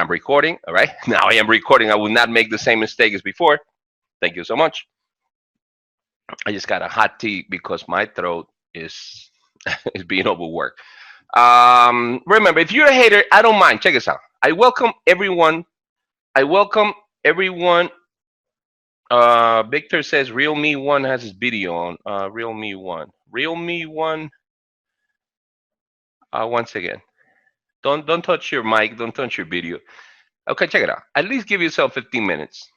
I'm recording. All right. Now I am recording. I will not make the same mistake as before. Thank you so much. I just got a hot tea because my throat is is being overworked. Remember, if you're a hater, I don't mind. Check this out. I welcome everyone. I welcome everyone. Victor says Real Me One has his video on. Real Me One. Real Me One. Once again, don't touch your mic. Don't touch your video. Okay, check it out. At least give yourself 15 minutes.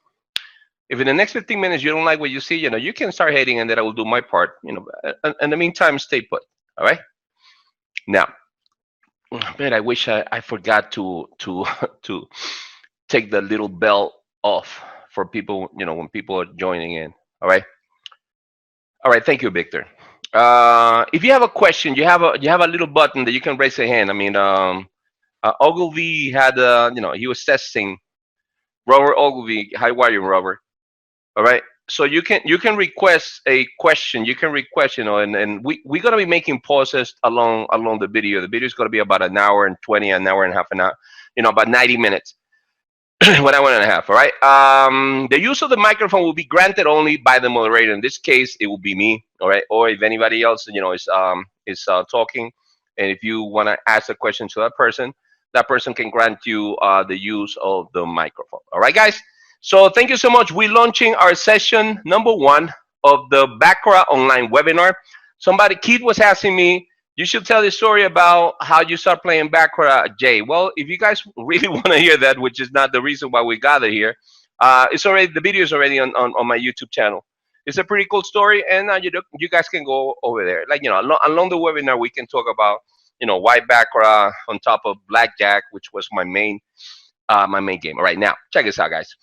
If in the next 15 minutes you don't like what you see, you can start hating, and then I will do my part. In the meantime, stay put. All right. Now, man, I wish I forgot to to take the little bell off for people. When people are joining in. All right. All right. Thank you, Victor. If you have a question, you have a little button that you can raise a hand. I mean, Ogilvy had he was testing. Robert Ogilvy, how are you, Robert? All right. So you can request a question. You can request, and we're gonna be making pauses along the video. The video is gonna be about an hour and 20, an hour and a half, an hour, about 90 minutes. 1 hour and a half. All right. The use of the microphone will be granted only by the moderator. In this case, it will be me. All right. Or if anybody else, is talking, and if you want to ask a question to that person can grant you the use of the microphone. All right, guys. So thank you so much. We're launching our session number 1 of the Baccarat online webinar. Keith was asking me, you should tell the story about how you start playing Baccarat, Jay. Well, if you guys really want to hear that, which is not the reason why we gather here, the video is already on my YouTube channel. It's a pretty cool story, and you guys can go over there. Along the webinar, we can talk about why Baccarat on top of blackjack, which was my main game. All right, now check this out, guys.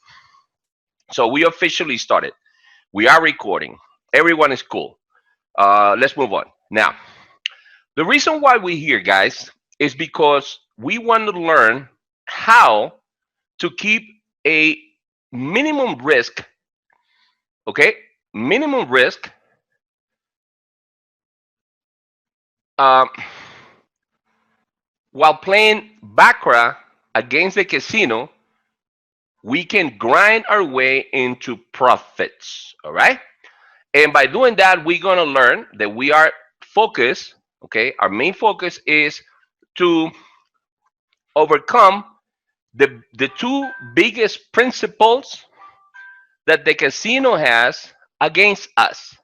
So we officially started. We are recording. Everyone is cool. Let's move on. Now, the reason why we're here, guys, is because we want to learn how to keep a minimum risk, okay? Minimum risk while playing Baccarat against the casino. We can grind our way into profits, all right? And by doing that, we're going to learn that we are focused, okay? Our main focus is to overcome the two biggest principles that the casino has against us.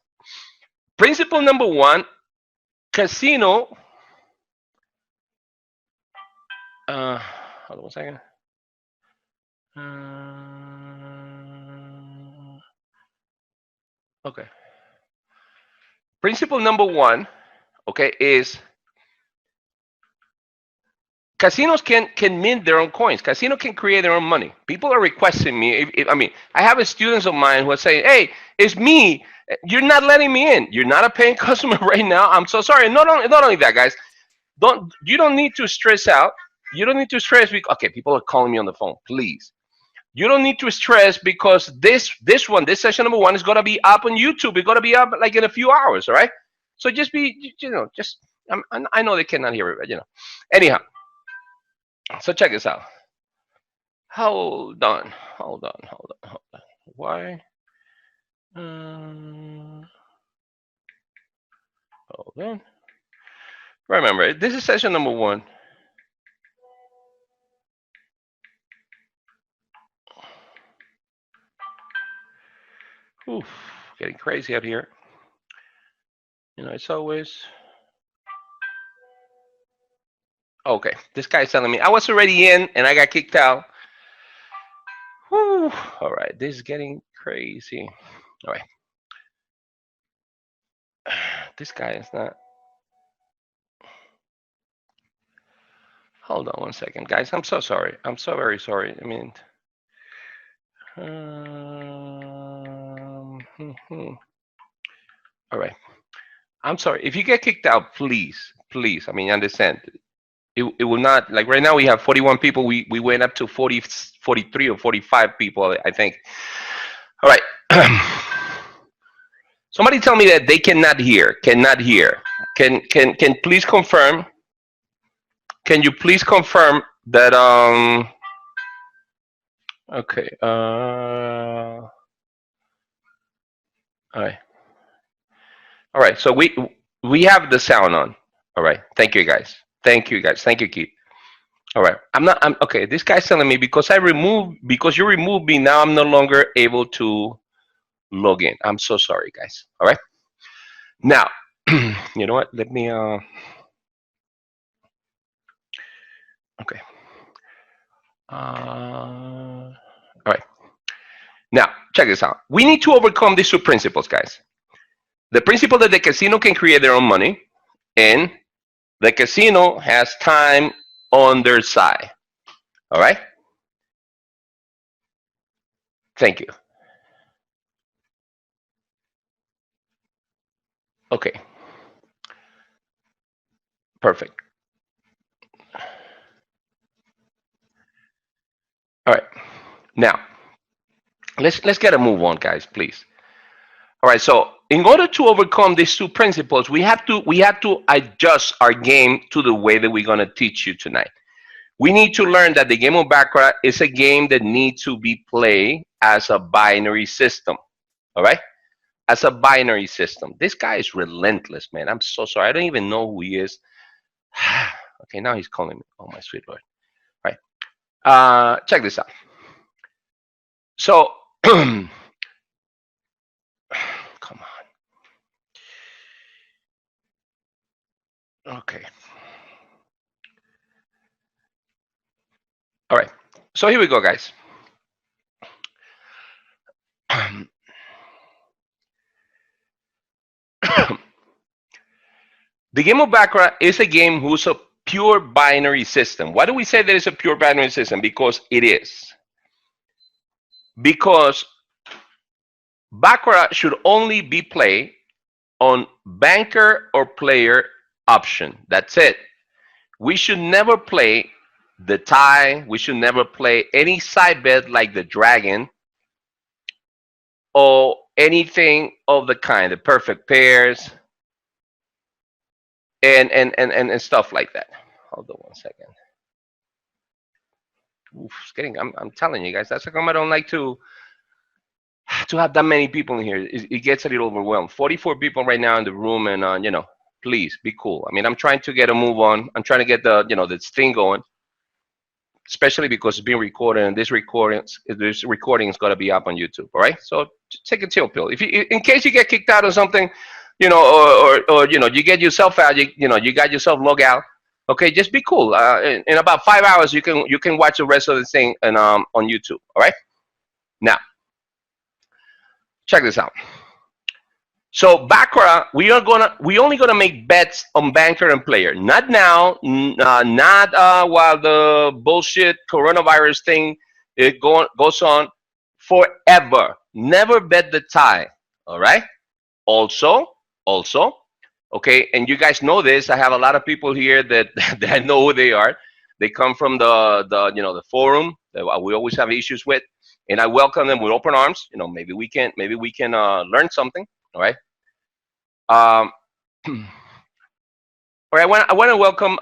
Principle number 1, casino. Hold on 1 second. Okay. Principle number 1, okay, is casinos can mint their own coins. Casino can create their own money. People are requesting me. I have students of mine who are saying, "Hey, it's me. You're not letting me in. You're not a paying customer right now. I'm so sorry." Not only that, guys. You don't need to stress out. You don't need to stress. Okay, people are calling me on the phone. Please. You don't need to stress because this session number 1 is gonna be up on YouTube. It's gonna be up like in a few hours. All right. So just I know they cannot hear it, but Anyhow. So check this out. Hold on. Why? Hold on. Remember, this is session number 1. Oof, getting crazy out here. It's always. Okay, this guy's telling me I was already in and I got kicked out. Whew. All right, this is getting crazy. All right. This guy is not. Hold on 1 second, guys. I'm so sorry. I'm so very sorry. All right. I'm sorry. If you get kicked out, please, understand. It will not, like right now we have 41 people. We went up to 40, 43 or 45 people, I think. All right. Somebody tell me that they cannot hear. Can please confirm? Can you please confirm that Okay. All right. All right. So we have the sound on. All right. Thank you guys. Thank you guys. Thank you, Keith. All right. I'm okay. This guy's telling me because you removed me, now I'm no longer able to log in. I'm so sorry, guys. All right. Now, you know what? Let me okay. All right. Now, check this out. We need to overcome these two principles, guys. The principle that the casino can create their own money, and the casino has time on their side. All right. Thank you. Okay. Perfect. All right. Now, let's get a move on, guys, please. All right. So, in order to overcome these two principles, we have to adjust our game to the way that we're gonna teach you tonight. We need to learn that the game of Baccarat is a game that needs to be played as a binary system. All right. As a binary system. This guy is relentless, man. I'm so sorry. I don't even know who he is. Okay, now he's calling me. Oh, my sweet Lord. All right. Check this out. So, come on. Okay. All right. So here we go, guys. The game of Baccarat is a game who's a pure binary system. Why do we say that it's a pure binary system? Because it is. Because Baccarat should only be played on banker or player option. That's it. We should never play the tie. We should never play any side bet like the dragon or anything of the kind, the perfect pairs and stuff like that. Hold on 1 second. Oof, it's getting. I'm telling you guys, that's how come I don't like to have that many people in here. It gets a little overwhelmed. 44 people right now in the room, and please be cool. I mean, I'm trying to get a move on. I'm trying to get this thing going, especially because it's being recorded, and this recording is gonna be up on YouTube. All right, so just take a chill pill. If you, in case you get kicked out or something, or you get yourself out, you got yourself log out. Okay, just be cool. In about 5 hours, you can watch the rest of the thing and on YouTube. All right, now check this out. So Baccarat, we only gonna make bets on banker and player. Not now, not while the bullshit coronavirus thing goes on forever. Never bet the tie. All right. Also, okay, and you guys know this. I have a lot of people here that that know who they are. They come from the forum that we always have issues with, and I welcome them with open arms. Maybe we can learn something. All right. Um, all right. I want to welcome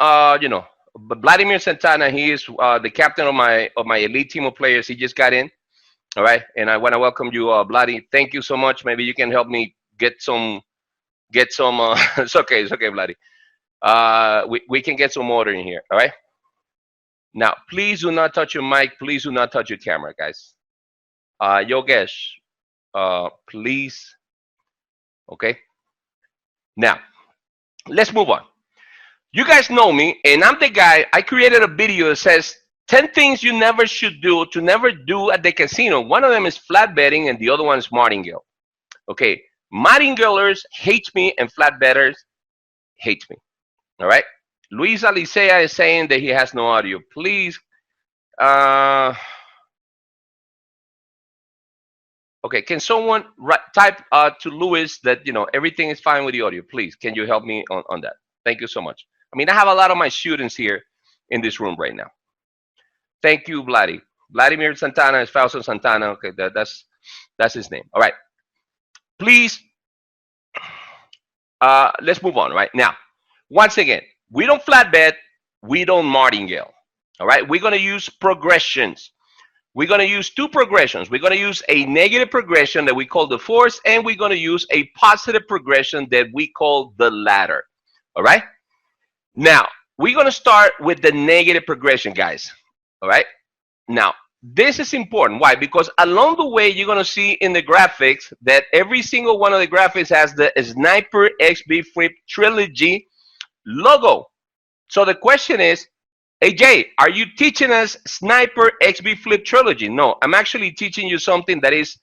Vladimir Santana. He is the captain of my elite team of players. He just got in. All right, and I want to welcome you, Vladi. Thank you so much. Maybe you can help me get some. It's okay, Vladi. We can get some order in here. All right. Now, please do not touch your mic. Please do not touch your camera, guys. Yogesh, please. Okay. Now, let's move on. You guys know me, and I'm the guy. I created a video that says 10 things you never should do to never do at the casino. One of them is flat betting, and the other one is martingale. Okay, martingaleers hate me, and flat betters hate me. All right. Luis Alicea is saying that he has no audio. Please. Okay, can someone type to Luis that everything is fine with the audio? Please, can you help me on that? Thank you so much. I mean, I have a lot of my students here in this room right now. Thank you, Vladimir Santana is Fausto Santana. Okay, that's his name. All right. Please, let's move on right now. Once again, we don't flat bet, we don't martingale. All right, we're gonna use progressions. we're going to use two progressions. We're going to use a negative progression that we call the force, and we're going to use a positive progression that we call the ladder. All right? Now, we're going to start with the negative progression, guys. All right? Now, this is important. Why? Because along the way, you're going to see in the graphics that every single one of the graphics has the Sniper XB Flip Trilogy logo. So the question is, hey Jay, are you teaching us Sniper XB Flip Trilogy? No, I'm actually teaching you something that is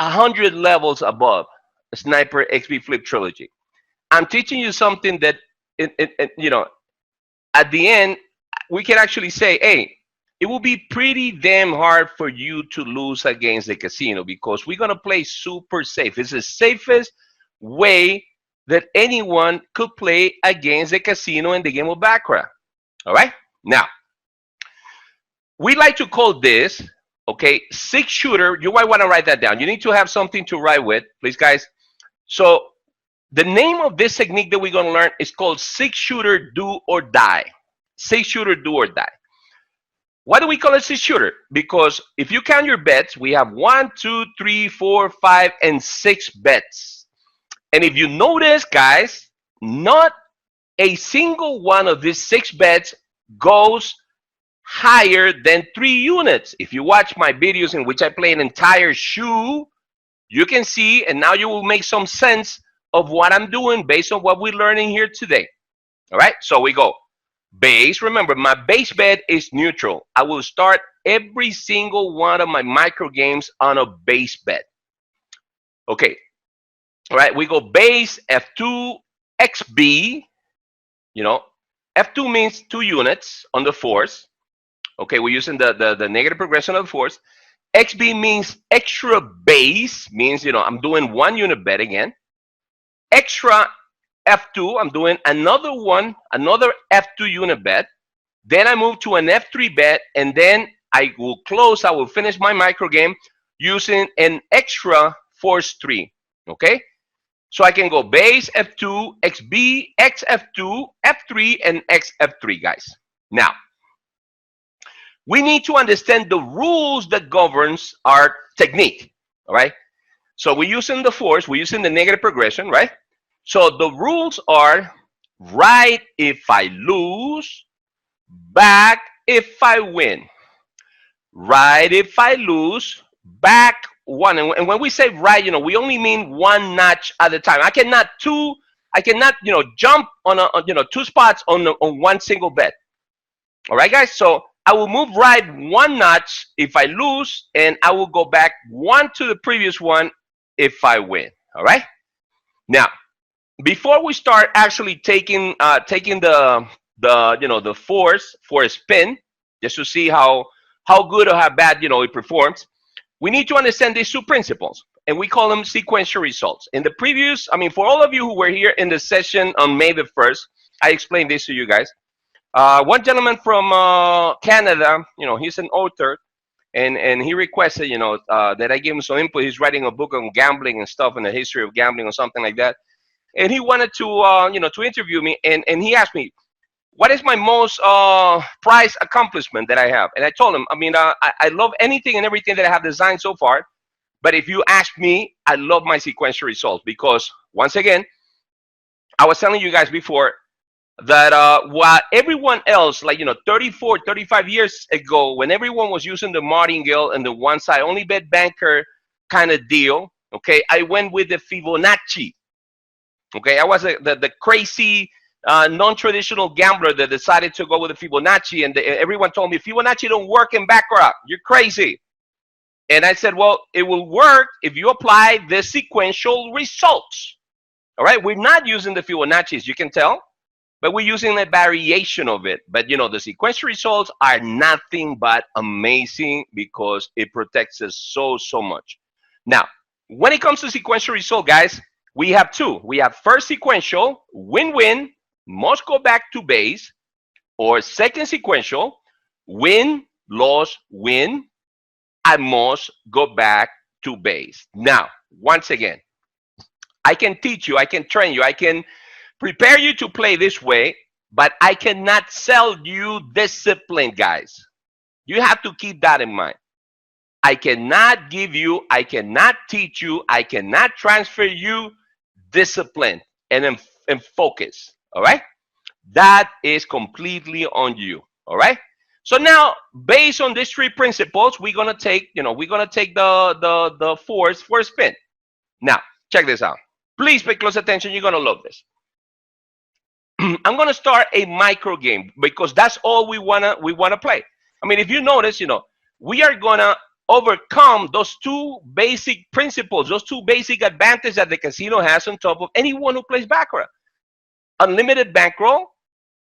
100 levels above Sniper XB Flip Trilogy. I'm teaching you something that, you know, at the end, we can actually say, hey, it will be pretty damn hard for you to lose against the casino because we're going to play super safe. It's the safest way that anyone could play against the casino in the game of Baccarat. All right? Now, we like to call this, okay, 6-shooter. You might want to write that down. You need to have something to write with, please, guys. So the name of this technique that we're going to learn is called 6-shooter do or die. 6-shooter do or die. Why do we call it 6-shooter? Because if you count your bets, we have 1, 2, 3, 4, 5, and 6 bets. And if you notice, guys, not a single one of these 6 bets goes higher than 3 units. If you watch my videos in which I play an entire shoe, you can see, and now you will make some sense of what I'm doing based on what we're learning here today. All right, so we go. Base, remember, my base bet is neutral. I will start every single one of my micro games on a base bet. Okay, all right, we go base F2 XB. You know, F2 means 2 units on the force. Okay, we're using the negative progression of the force. XB means extra base, means, you know, I'm doing 1 unit bet again. Extra F2, I'm doing another F2 unit bet. Then I move to an F3 bet, and then I will finish my micro game using an extra force 3. Okay? So I can go base F2, XB, XF2, F3, and XF3, guys. Now, we need to understand the rules that governs our technique. All right? So we're using the force, we're using the negative progression, right? So the rules are right if I lose, back if I win. Right if I lose, back 1. And when we say right, you know, we only mean 1 notch at a time. I cannot, you know, jump on 2 spots on 1 single bet. All right, guys? So I will move right 1 notch if I lose, and I will go back 1 to the previous one if I win. All right? Now, before we start actually taking the force for a spin, just to see how good or how bad, you know, it performs, we need to understand these 2 principles, and we call them sequential results. In the previous, I mean, for all of you who were here in the session on May the 1st, I explained this to you guys. One gentleman from Canada, you know, he's an author, and he requested, you know, that I give him some input. He's writing a book on gambling and stuff, and the history of gambling or something like that. And he wanted to, you know, to interview me, and he asked me, what is my most prized accomplishment that I have? And I told him, I mean, I love anything and everything that I have designed so far, but if you ask me, I love my sequential results because, once again, I was telling you guys before that while everyone else, like, you know, 34, 35 years ago, when everyone was using the martingale and the one side only bet banker kind of deal, okay, I went with the Fibonacci. Okay, I was the crazy non-traditional gambler that decided to go with the Fibonacci, and everyone told me Fibonacci don't work in Baccarat. You're crazy. And I said, well, it will work if you apply the sequential results. All right, we're not using the Fibonacci, as you can tell, but we're using a variation of it. But, you know, the sequential results are nothing but amazing because it protects us so much. Now, when it comes to sequential result, guys, we have 2. We have first sequential, win-win, must go back to base, or second sequential, win, loss, win, I must go back to base. Now, once again, I can teach you, I can train you, I can prepare you to play this way, but I cannot sell you discipline, guys. You have to keep that in mind. I cannot give you, I cannot teach you, I cannot transfer you discipline and focus. All right? That is completely on you. All right? So now, based on these three principles, we're gonna take, the fours for a spin. Now, check this out. Please pay close attention. You're gonna love this. I'm gonna start a micro game because that's all we wanna play. I mean, if you notice, we are gonna overcome those two basic principles, those two basic advantages that the casino has on top of anyone who plays Baccarat. Unlimited bankroll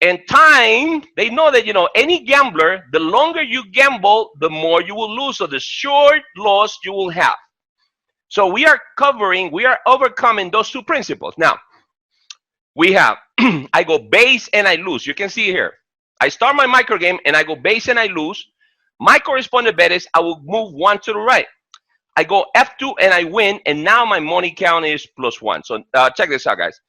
and time. They know that, any gambler, the longer you gamble, the more you will lose. So the short loss you will have. So we are overcoming those two principles. Now, we have, I go base and I lose. You can see here. I start my micro game and I go base and I lose. My corresponding bet is I will move one to the right. I go F2 and I win, and now my money count is +1. So check this out, guys.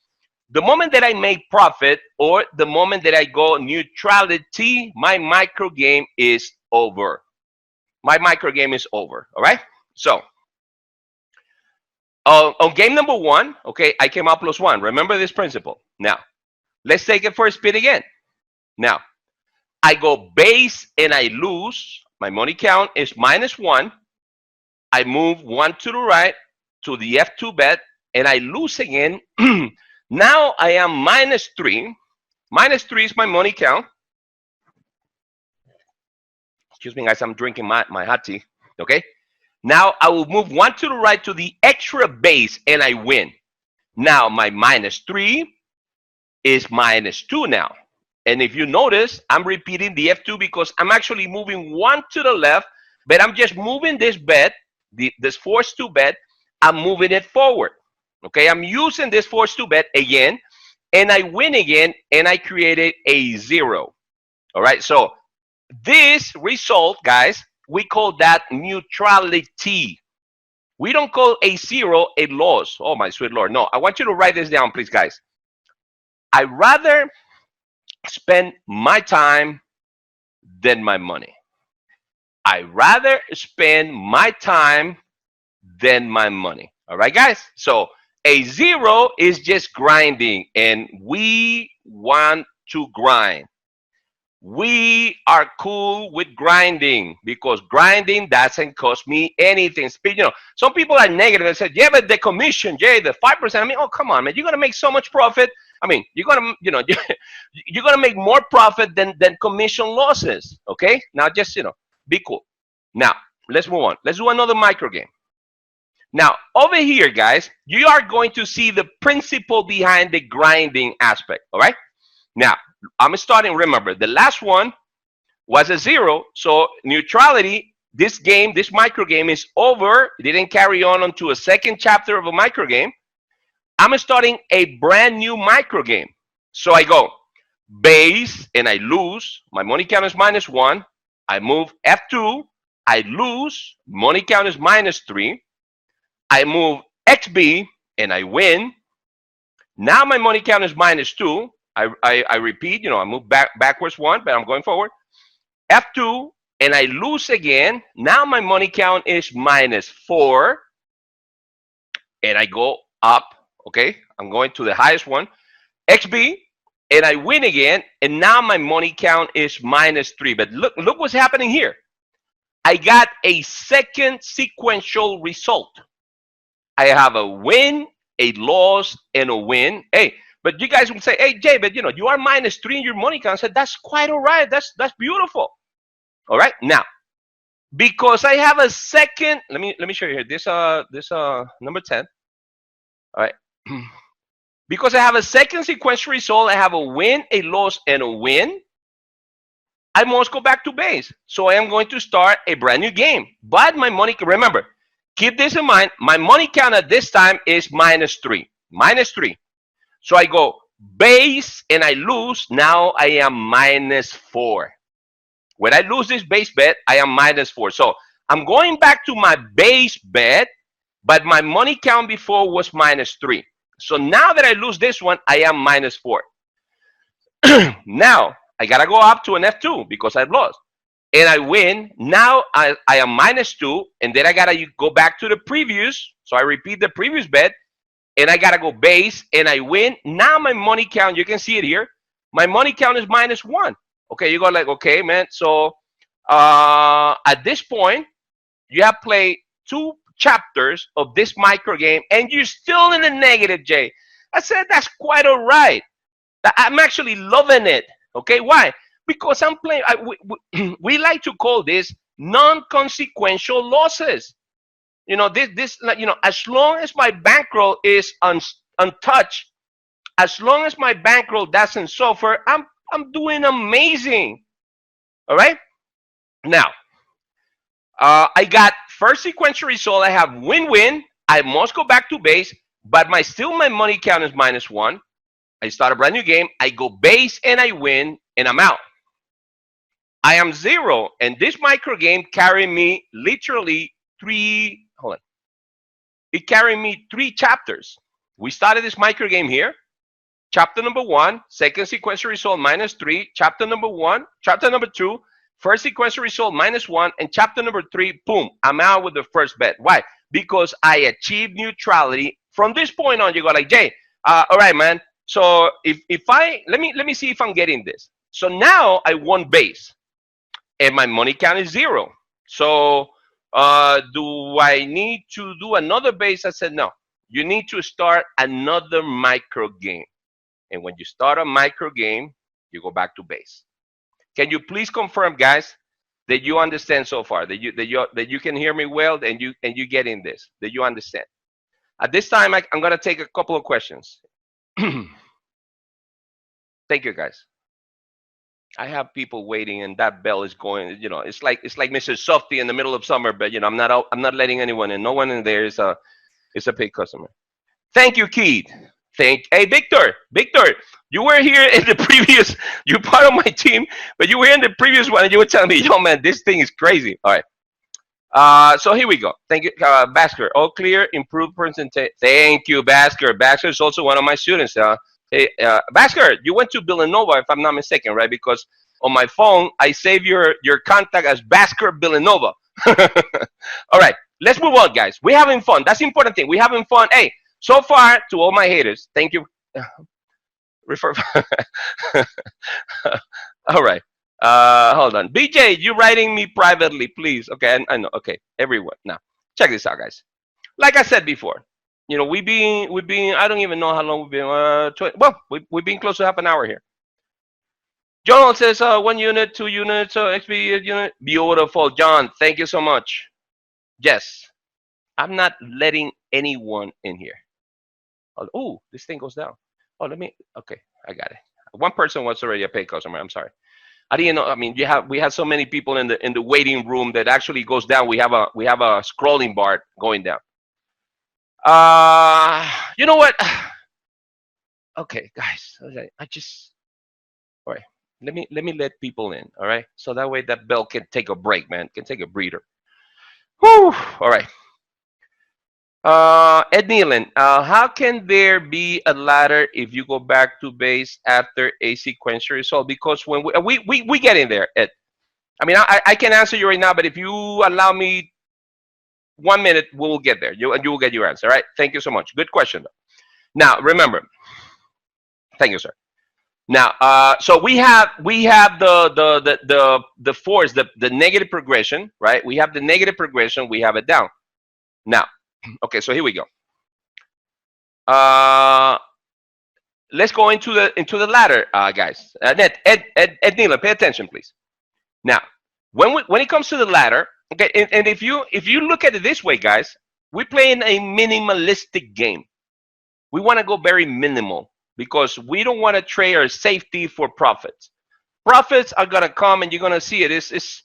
The moment that I make profit or the moment that I go neutrality, my micro game is over. My micro game is over. All right. So on game number one, okay, I came out +1. Remember this principle. Now, let's take it for a spin again. Now, I go base and I lose. My money count is -1. I move one to the right to the F2 bet and I lose again. Now I am -3. -3 is my money count. Excuse me, guys, I'm drinking my hot tea. Okay. Now I will move one to the right to the extra base and I win. Now my -3 is -2 now. And if you notice, I'm repeating the F2 because I'm actually moving one to the left, but I'm just moving this bet, this force 2 bet, I'm moving it forward. Okay, I'm using this force 2 bet again, and I win again, and I created a 0. All right, so this result, guys, we call that neutrality. We don't call a 0 a loss. Oh, my sweet Lord. No, I want you to write this down, please, guys. I rather spend my time than my money. I rather spend my time than my money. All right, guys? So a 0 is just grinding, and we want to grind. We are cool with grinding because grinding doesn't cost me anything. Some people are negative and say, yeah, but the commission, Jay, the 5%. I mean, oh, come on, man. You're going to make so much profit. I mean, you're going to, you're going to make more profit than commission losses. Okay. Now just, be cool. Now let's move on. Let's do another micro game. Now over here, guys, you are going to see the principle behind the grinding aspect. All right. Now I'm starting. Remember, the last one was a 0. So neutrality, this micro game is over. It didn't carry on onto a second chapter of a micro game. I'm starting a brand new micro game. So I go base and I lose. My money count is -1. I move F2. I lose. Money count is -3. I move XB and I win. Now my money count is -2. I repeat, I move backwards 1, but I'm going forward. F2 and I lose again. Now my money count is -4. And I go up. Okay, I'm going to the highest one, XB, and I win again, and now my money count is -3. But look what's happening here. I got a second sequential result. I have a win, a loss, and a win. Hey, but you guys will say, hey, Jay, but you are -3 in your money count. I said, that's quite all right. That's beautiful. All right, now, because I have a second, let me show you here. This number 10. All right. Because I have a second sequential result, I have a win, a loss, and a win, I must go back to base. So I am going to start a brand new game. But my money, remember, keep this in mind, my money count at this time is -3. -3. So I go base and I lose. Now I am -4. When I lose this base bet, I am -4. So I'm going back to my base bet, but my money count before was -3. So now that I lose this one, I am -4. Now I gotta go up to an F2 because I've lost. and I win. Now I am -2, and then I gotta go back to the previous. So I repeat the previous bet, and I gotta go base, and I win. Now my money count, you can see it here. My money count is -1. Okay, you go like, okay, man. So at this point, you have played 2 chapters of this micro game, and you're still in the negative, Jay. I said that's quite all right. I'm actually loving it. Okay, why? Because I'm playing. We like to call this non-consequential losses. As long as my bankroll is untouched, as long as my bankroll doesn't suffer, I'm doing amazing. All right. Now, I got first sequential result. I have win-win. I must go back to base, but my money count is -1. I start a brand new game. I go base and I win, and I'm out. I am 0, and this micro game carried me literally 3. Hold on. It carried me 3 chapters. We started this micro game here. Chapter number 1, second sequential result -3. Chapter number 1, chapter number 2, first sequential result -1, and chapter number 3, boom, I'm out with the first bet. Why? Because I achieved neutrality. From this point on, you go like, Jay, all right, man. So if I let me see if I'm getting this. So now I won base, and my money count is 0. So do I need to do another base? I said no. You need to start another micro game, and when you start a micro game, you go back to base. Can you please confirm, guys, that you understand so far? That you can hear me well, and you get in this. That you understand. At this time, I'm gonna take a couple of questions. Thank you, guys. I have people waiting, and that bell is going. It's like Mr. Softy in the middle of summer, but I'm not letting anyone in. No one in there is a paid customer. Thank you, Keith. Hey, Victor, you were here in the previous. You're part of my team, but you were in the previous one, and you were telling me, "Yo, man, this thing is crazy." All right. So here we go. Thank you, Basker. All clear. Improved presentation. Thank you, Basker. Basker is also one of my students. Hey, Basker, you went to Villanova, if I'm not mistaken, right? Because on my phone, I save your contact as Basker Villanova. All right, let's move on, guys. We're having fun. That's the important thing. We're having fun. Hey, so far, to all my haters, thank you. Refer. All right. Hold on. BJ, you writing me privately, please. Okay, I know. Okay, everyone. Now, check this out, guys. Like I said before, we've been. I don't even know how long we've been. We've been close to half an hour here. John says 1 unit, 2 units, XP unit. Beautiful, John. Thank you so much. Yes, I'm not letting anyone in here. Oh, this thing goes down. Oh, okay, I got it. One person was already a paid customer. I'm sorry. I didn't know. I mean, we have so many people in the waiting room that actually goes down. We have a scrolling bar going down. You know what? Okay, guys. Okay, all right. Let me let people in. All right, so that way that bell can take a break, man. Can take a breather. Whew. All right. Ed Nealon, how can there be a ladder if you go back to base after a sequential result? Because when we get in there, Ed. I mean, I can answer you right now, but if you allow me 1 minute, we will get there. You will get your answer. All right. Thank you so much. Good question, though. Now remember. Thank you, sir. Now, so we have the force, the negative progression, right? We have the negative progression. We have it down. Now, okay. So here we go. Let's go into the ladder, guys. Ed Nealon, pay attention, please. Now, when it comes to the ladder, okay, and if you look at it this way, guys, we're playing a minimalistic game. We want to go very minimal because we don't want to trade our safety for profits. Profits are gonna come, and you're gonna see it. It's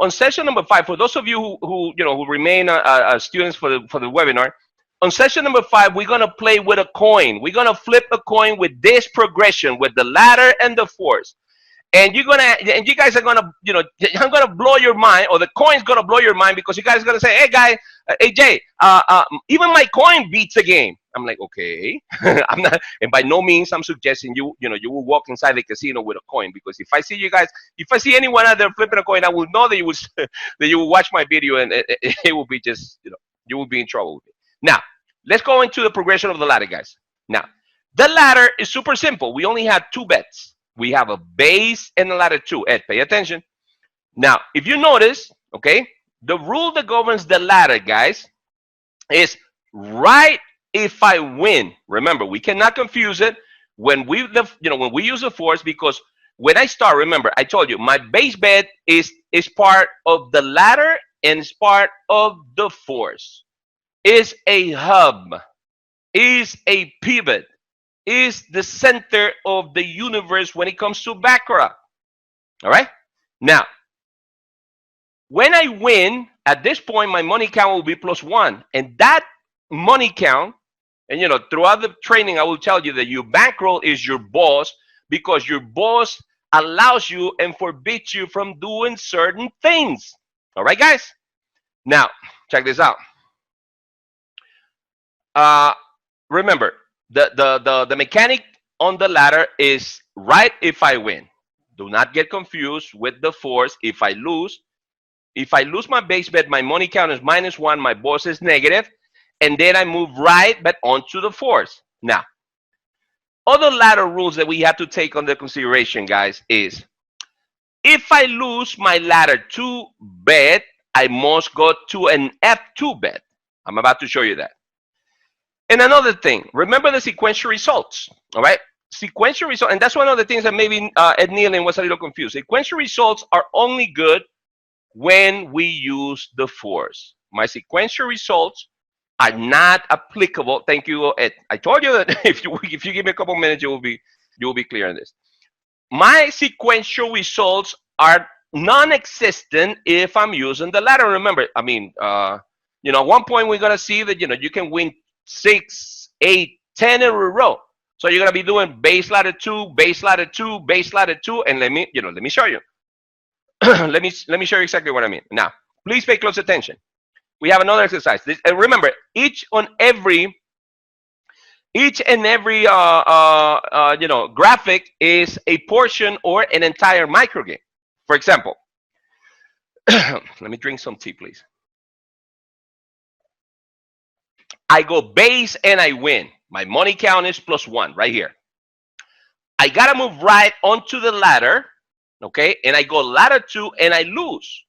on session number 5. For those of you who remain students for the webinar, on session number 5, we're gonna play with a coin. We're gonna flip a coin with this progression, with the ladder and the force. And you guys are gonna, I'm gonna blow your mind, or the coin's gonna blow your mind, because you guys are gonna say, "Hey, guy, hey Jay, even my coin beats the game." I'm like, okay. I'm not, and by no means I'm suggesting you will walk inside the casino with a coin, because if I see you guys, if I see anyone out there flipping a coin, I will know that you will that you will watch my video, and it will be just, you will be in trouble with me. Now, let's go into the progression of the ladder, guys. Now, the ladder is super simple. We only have two bets. We have a base and a ladder two. Ed, pay attention. Now, if you notice, okay, the rule that governs the ladder, guys, is right if I win. Remember, we cannot confuse it when when we use the force, because when I start, remember, I told you my base bet is part of the ladder and is part of the force. Is a hub, is a pivot, is the center of the universe when it comes to Baccarat. All right? Now, when I win, at this point, my money count will be +1. And that money count, and throughout the training, I will tell you that your bankroll is your boss, because your boss allows you and forbids you from doing certain things. All right, guys? Now, check this out. Remember, the mechanic on the ladder is right if I win. Do not get confused with the force. If I lose my base bet, my money count is -1, my boss is negative, and then I move right but onto the force. Now, other ladder rules that we have to take under consideration, guys, is if I lose my ladder 2 bet, I must go to an F2 bet. I'm about to show you that. And another thing, remember the sequential results, all right? Sequential results, and that's one of the things that maybe Ed Nealon was a little confused. Sequential results are only good when we use the force. My sequential results are not applicable. Thank you, Ed. I told you that if you give me a couple minutes, you will be clear on this. My sequential results are non-existent if I'm using the ladder. Remember, I mean, at one point we're gonna see that you can win 6, 8, 10 in a row. So you're gonna be doing base ladder 2, base ladder 2, base ladder 2, and let me show you. let me show you exactly what I mean. Now, please pay close attention. We have another exercise. And remember, each and every graphic is a portion or an entire micro game. For example, let me drink some tea, please. I go base and I win. My money count is +1 right here. I gotta move right onto the ladder, okay? And I go ladder 2 and I lose.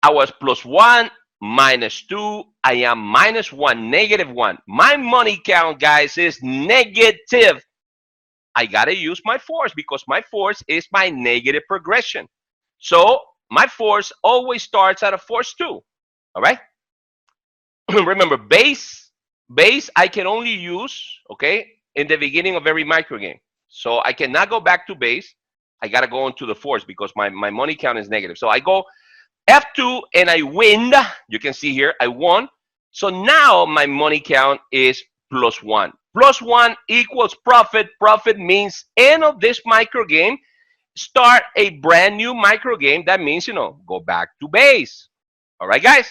I was +1, -2. I am -1, -1. My money count, guys, is negative. I gotta use my force because my force is my negative progression. So my force always starts at a force 2. All right. Remember, base I can only use, okay, in the beginning of every micro game. So I cannot go back to base. I gotta go into the force because my money count is negative. So I go F2 and I win. You can see here I won. So now my money count is +1. +1 equals profit. Profit means end of this micro game. Start a brand new micro game. That means, go back to base. All right, guys.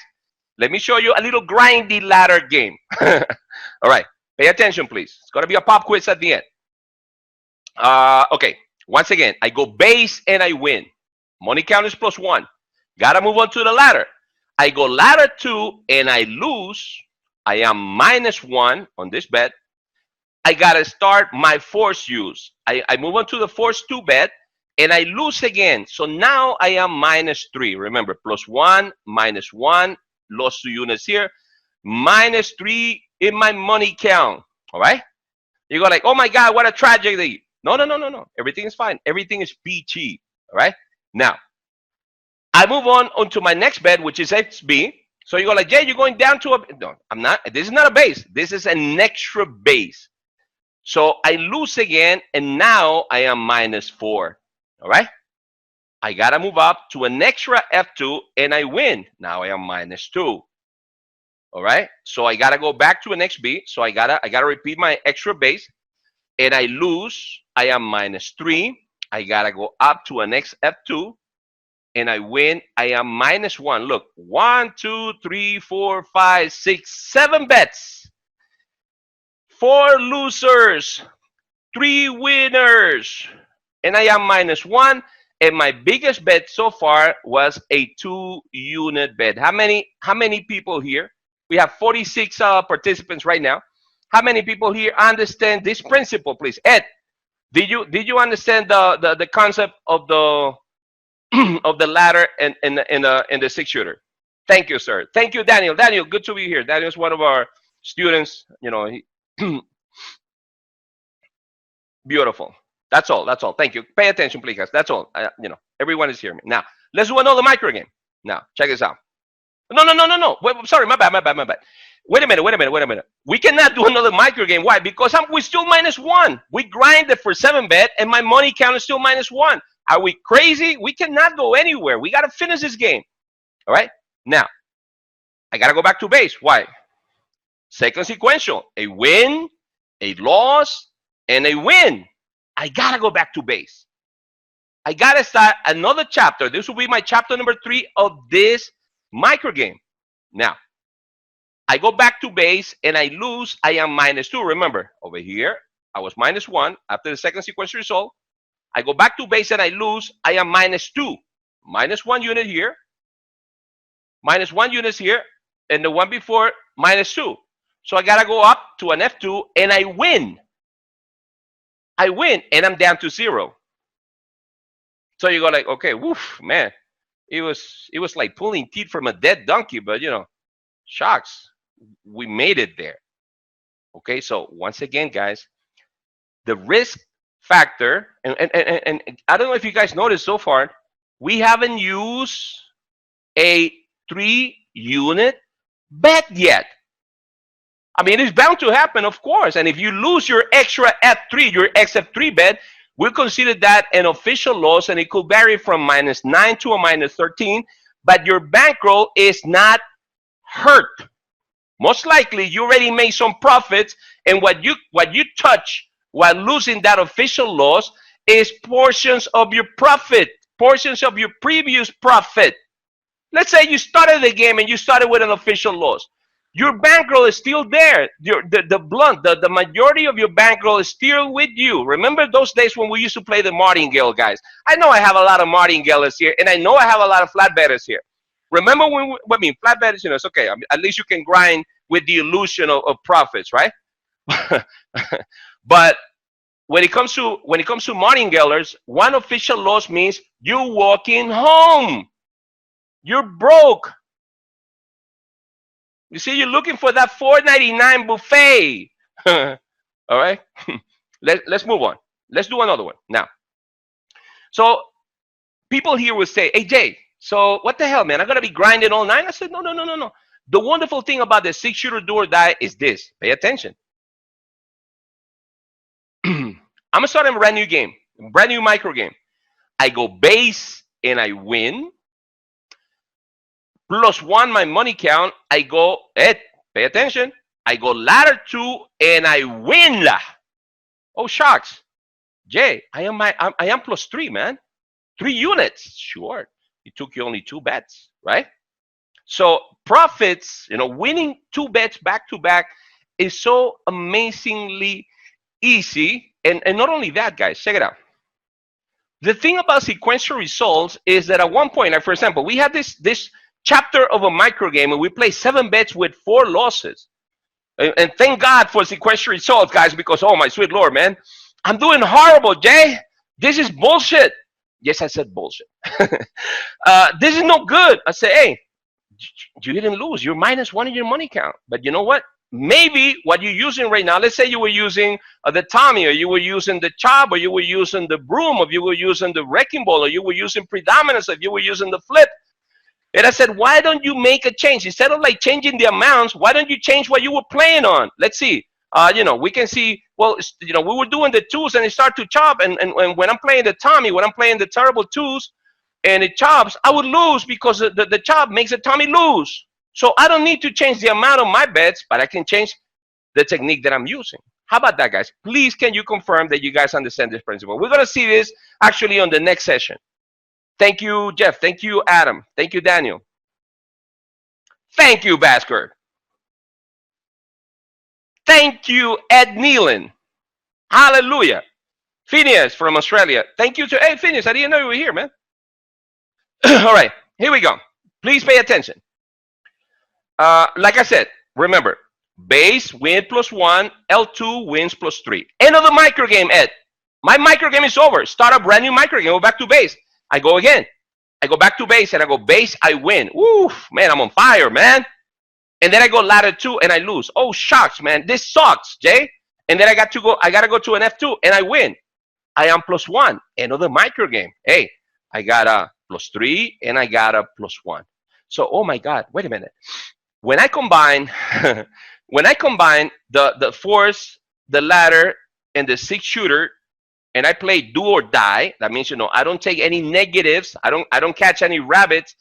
Let me show you a little grindy ladder game. All right. Pay attention, please. It's going to be a pop quiz at the end. Okay. Once again, I go base and I win. Money count is +1. Got to move on to the ladder. I go ladder 2 and I lose. I am -1 on this bet. I got to start my force use. I move on to the force 2 bet and I lose again. So now I am -3. Remember, +1, -1, lost 2 units here, -3 in my money count. All right. You go like, oh my God, what a tragedy. No. Everything is fine. Everything is peachy. All right. Now, I move on to my next bet, which is XB. So you go like, Jay, you're going down to a, no, I'm not. This is not a base. This is an extra base. So I lose again, and now I am -4. All right. I got to move up to an extra F2, and I win. Now I am -2. All right. So I got to go back to an XB. So I gotta repeat my extra base, and I lose. I am -3. I got to go up to an next F2. And I win. I am -1. Look, 1, 2, 3, 4, 5, 6, 7 bets. 4 losers, 3 winners, and I am -1. And my biggest bet so far was a 2-unit bet. How many people here? We have 46 participants right now. How many people here understand this principle, please? Ed, did you understand the concept of the of the ladder and the 6-shooter? Thank you, sir. Thank you, Daniel. Daniel, good to be here. Daniel's one of our students. Beautiful. That's all. That's all. Thank you. Pay attention, please, guys. That's all. Everyone is hearing me. Now, let's do another micro game. Now, check this out. No, no, no, no, no. Wait, sorry, my bad, my bad, my bad. Wait a minute, wait a minute, wait a minute. We cannot do another micro game. Why? Because we're still -1. We grinded for 7 bet, and my money count is still -1. Are we crazy? We cannot go anywhere. We got to finish this game. All right? Now, I got to go back to base. Why? Second sequential. A win, a loss, and a win. I got to go back to base. I got to start another chapter. This will be my chapter number 3 of this micro game. Now, I go back to base and I lose. I am -2. Remember, over here, I was -1 after the second sequential result. I go back to base and I lose. I am -2. -1 unit here. -1 units here. And the one before, -2. So I got to go up to an F2 and I win. I win and I'm down to 0. So you go like, okay, woof, man. It was like pulling teeth from a dead donkey, but shucks, we made it there. Okay, so once again, guys, the risk factor, and I don't know if you guys noticed so far, we haven't used a 3-unit bet yet. I mean, it's bound to happen, of course. And if you lose your extra F3, your XF3 bet, we'll consider that an official loss, and it could vary from -9 to a -13, but your bankroll is not hurt. Most likely, you already made some profits, and what you touch while losing that official loss is portions of your profit, portions of your previous profit. Let's say you started the game and you started with an official loss. Your bankroll is still there. The majority of your bankroll is still with you. Remember those days when we used to play the martingale, guys? I know I have a lot of martingales here, and I know I have a lot of flat bettors here. Remember flat bettors, it's okay. I mean, at least you can grind with the illusion of profits, right? But when it comes to martingalers, one official loss means you're walking home. You're broke. You see, you're looking for that $4.99 buffet. All right? Let's move on. Let's do another one. Now, so people here will say, hey, Jay, so what the hell, man? I'm going to be grinding all night? I said, no. The wonderful thing about the 6-shooter do or die is this. Pay attention. I'm going to start a brand new game, a brand new micro game. I go base and I win. +1 my money count. I go, Ed, pay attention. I go ladder 2 and I win. Oh, shucks. Jay, I am +3, man. 3 units. Sure. It took you only 2 bets, right? So profits, winning 2 bets back to back is so amazingly easy. And not only that, guys, check it out. The thing about sequential results is that at one point, like for example, we had this chapter of a micro game and we play 7 bets with 4 losses. And thank God for sequential results, guys, because oh my sweet Lord, man, I'm doing horrible, Jay. This is bullshit. Yes, I said bullshit. This is no good. I say, hey, you didn't lose. You're -1 in your money count. But you know what? Maybe what you're using right now, let's say you were using the Tommy, or you were using the Chop, or you were using the Broom, or you were using the Wrecking Ball, or you were using Predominance, or you were using the Flip. And I said, why don't you make a change? Instead of like changing the amounts, why don't you change what you were playing on? Let's see. We can see, well, we were doing the 2s and it started to chop. And when I'm playing the Tommy, when I'm playing the terrible 2s and it chops, I would lose because the chop makes the Tommy lose. So I don't need to change the amount of my bets, but I can change the technique that I'm using. How about that, guys? Please, can you confirm that you guys understand this principle? We're going to see this actually on the next session. Thank you, Jeff. Thank you, Adam. Thank you, Daniel. Thank you, Basker. Thank you, Ed Nealon. Hallelujah. Phineas from Australia. Thank you to, hey, Phineas, I didn't know you were here, man. All right, here we go. Please pay attention. Like I said, remember, base win +1, L2 wins +3. End of the micro game, Ed. My micro game is over. Start a brand new micro game. Go back to base. I go again. I go back to base and I go base, I win. Oof, man, I'm on fire, man. And then I go ladder 2 and I lose. Oh, shucks, man. This sucks, Jay. And then I got to go to an F2 and I win. I am +1. End of the micro game. Hey, I got a +3 and I got a +1. So, oh my God, wait a minute. When I combine the force, the ladder, and the 6-shooter, and I play do or die, that means, I don't take any negatives. I don't catch any rabbits.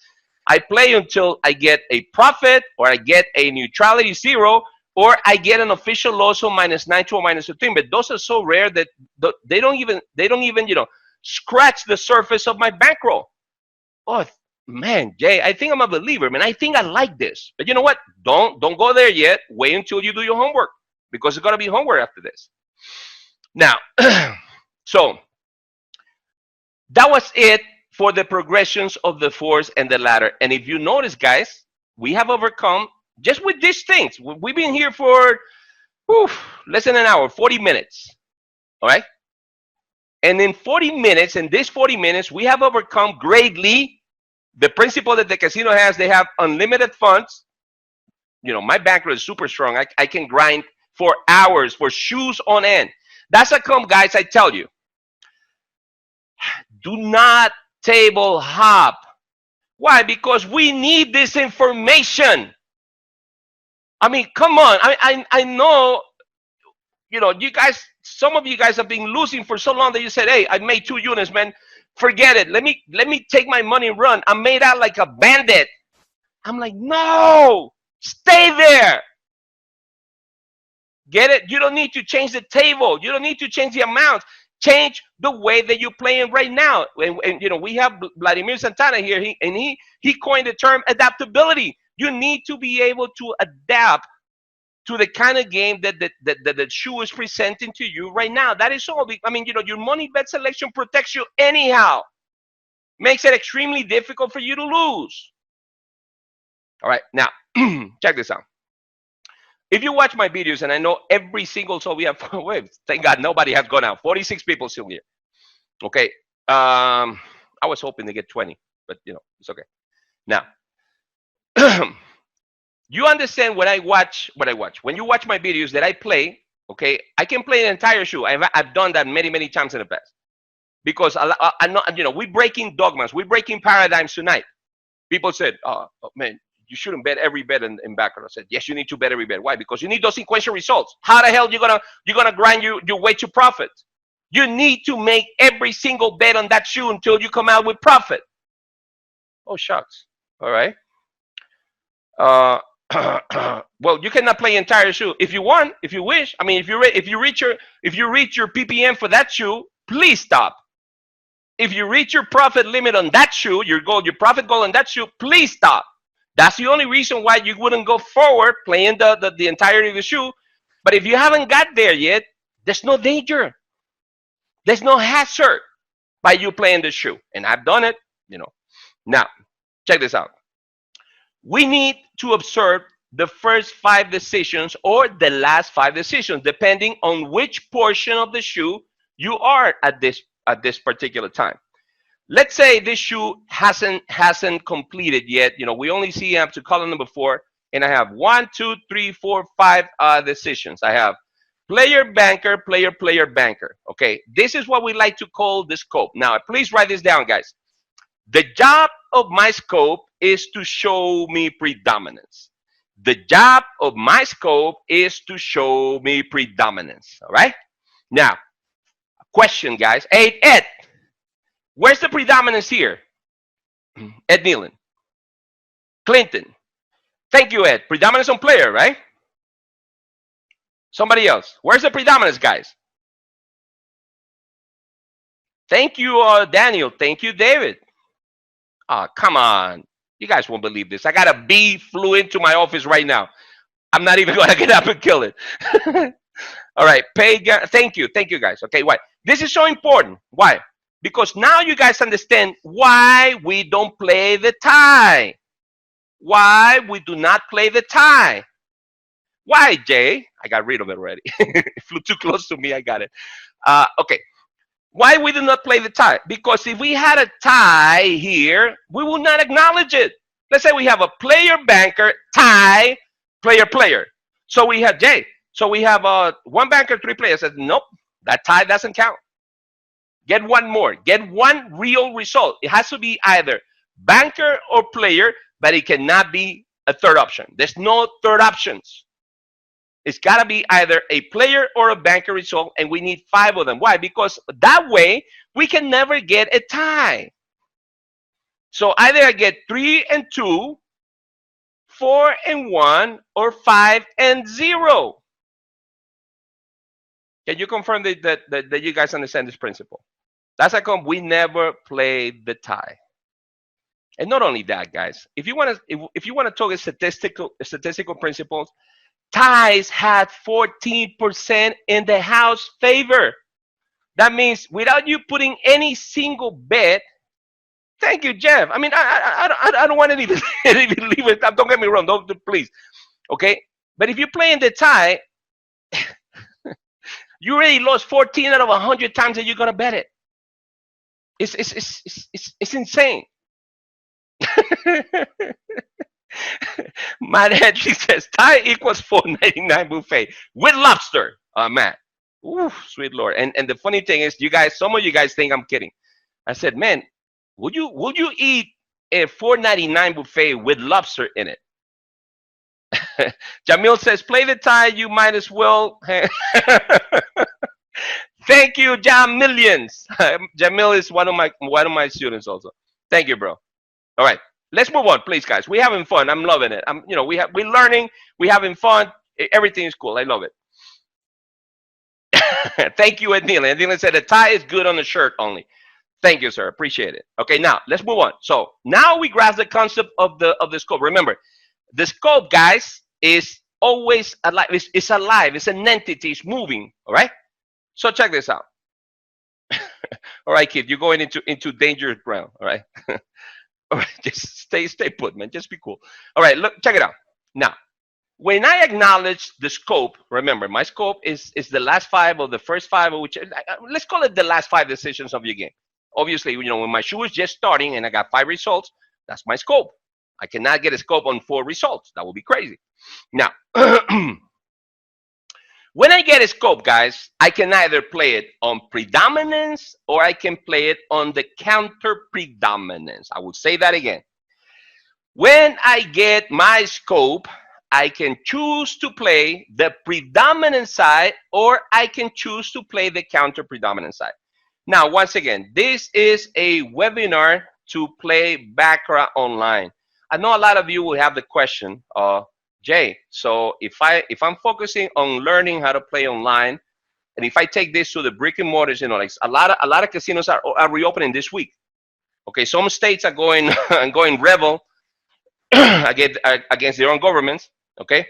I play until I get a profit, or I get a neutrality 0, or I get an official loss of -9 to a -15. But those are so rare that they don't even scratch the surface of my bankroll. Oh man, Jay, I think I'm a believer, man. I think I like this. But you know what? Don't go there yet. Wait until you do your homework, because it's gonna be homework after this. Now, so that was it for the progressions of the force and the ladder. And if you notice, guys, we have overcome just with these things. We've been here for less than an hour, 40 minutes. All right. And in 40 minutes, we have overcome greatly the principle that the casino has. They have unlimited funds. My bankroll is super strong. I can grind for hours, for shoes on end. That's how come, guys, I tell you, do not table hop. Why? Because we need this information. I mean, come on. I know, you guys, some of you guys have been losing for so long that you said, hey, I made 2 units, man. Forget it. Let me take my money and run. I'm made out like a bandit. I'm like, no, stay there. Get it? You don't need to change the table. You don't need to change the amount. Change the way that you're playing right now. And we have Vladimir Santana here, he coined the term adaptability. You need to be able to adapt to the kind of game that the shoe is presenting to you right now. That is all. I mean, your money bet selection protects you anyhow. Makes it extremely difficult for you to lose. All right, now check this out. If you watch my videos, and I know every single soul we have, thank God nobody has gone out. 46 people still here. Okay. I was hoping to get 20, but it's okay. Now, you understand when I watch. When you watch my videos that I play, okay, I can play an entire shoe. I've done that many times in the past. Because I'm not, we're breaking dogmas, we're breaking paradigms tonight. People said, oh man, you shouldn't bet every bet in Baccarat. I said, yes, you need to bet every bet. Why? Because you need those sequential results. How the hell you gonna grind your way to profit? You need to make every single bet on that shoe until you come out with profit. Oh shucks. All right. Well, you cannot play entire shoe if you want, if you wish. I mean, if you reach your PPM for that shoe, please stop. If you reach your profit limit on that shoe, your profit goal on that shoe, please stop. That's the only reason why you wouldn't go forward playing the entirety of the shoe. But if you haven't got there yet, there's no danger. There's no hazard by you playing the shoe. And I've done it, Now, check this out. We need to observe the first 5 decisions or the last 5 decisions, depending on which portion of the shoe you are at this particular time. Let's say this shoe hasn't completed yet. We only see up to column number 4, and I have 1, 2, 3, 4, 5 decisions. I have player, banker, player, player, banker. Okay, this is what we like to call the scope. Now, please write this down, guys. The job of my scope is to show me predominance. The job of my scope is to show me predominance. All right. Now, question, guys. Hey, Ed, where's the predominance here? Ed Nealon. Clinton. Thank you, Ed. Predominance on player, right? Somebody else. Where's the predominance, guys? Thank you, Daniel. Thank you, David. Oh, come on. You guys won't believe this. I got a bee flew into my office right now. I'm not even going to get up and kill it. All right, thank you guys. Okay, why? This is so important. Why? Because now you guys understand why we don't play the tie. Why we do not play the tie. Why, Jay? I got rid of it already. It flew too close to me. I got it. Okay. Why we do not play the tie? Because if we had a tie here, we will not acknowledge it. Let's say we have a player banker tie player player. So we have Jay. So we have one banker, three players. Says nope, that tie doesn't count. Get one more. Get one real result. It has to be either banker or player, but it cannot be a third option. There's no third options. It's got to be either a player or a banker result, and we need 5 of them. Why? Because that way we can never get a tie. So either I get 3 and 2, 4 and 1, or 5 and 0. Can you confirm that you guys understand this principle? That's how come we never played the tie. And not only that, guys, if you want to talk statistical principles, ties had 14% in the house favor. That means without you putting any single bet. Thank you, Jeff. I mean, I don't want to even leave it. Don't get me wrong. Don't please. Okay, but if you play in the tie, you already lost 14 out of 100 times that you're gonna bet it. It's insane. Matt Hedrick says tie equals $4.99 buffet with lobster. Matt, ooh, sweet Lord. And the funny thing is, some of you guys think I'm kidding. I said, man, would you eat a $4.99 buffet with lobster in it? Jamil says, play the tie. You might as well. Thank you, Jam Millions. Jamil is one of my students also. Thank you, bro. All right, let's move on, please, guys. We're having fun. I'm loving it. We're learning. We're having fun. Everything is cool. I love it. Thank you, Ed Nealon. Ed Nealon said the tie is good on the shirt only. Thank you, sir. Appreciate it. Okay, now let's move on. So now we grasp the concept of the scope. Remember, the scope, guys, is always alive. It's alive. It's an entity. It's moving. All right. So check this out. All right, kid, you're going into dangerous ground. All right. All right, just stay put, man. Just be cool. All right, look, check it out. Now, when I acknowledge the scope, remember, my scope is the last 5 of the first 5, which let's call it the last 5 decisions of your game. Obviously, when my shoe is just starting and I got 5 results, that's my scope. I cannot get a scope on 4 results. That would be crazy. Now, when I get a scope, guys, I can either play it on predominance or I can play it on the counter predominance. I will say that again. When I get my scope, I can choose to play the predominant side or I can choose to play the counter predominant side. Now, once again, this is a webinar to play Baccarat online. I know a lot of you will have the question, Jay, so if I'm focusing on learning how to play online, and if I take this to the brick and mortars, like a lot of casinos are reopening this week. Okay, some states are going rebel against their own governments. Okay,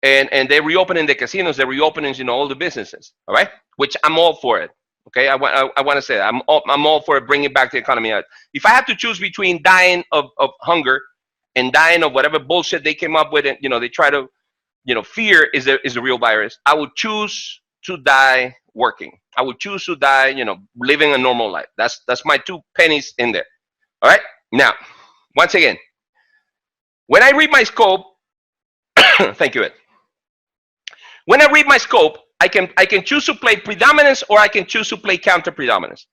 and they're reopening the casinos, they're reopening all the businesses. All right, which I'm all for it. Okay, I want to say that. I'm all for bringing back the economy. If I have to choose between dying of hunger and dying of whatever bullshit they came up with, and they try to, fear is a real virus, I would choose to die working. I would choose to die, living a normal life. That's my 2 pennies in there. All right. Now, once again, when I read my scope, thank you, Ed. When I read my scope, I can choose to play predominance or I can choose to play counter predominance.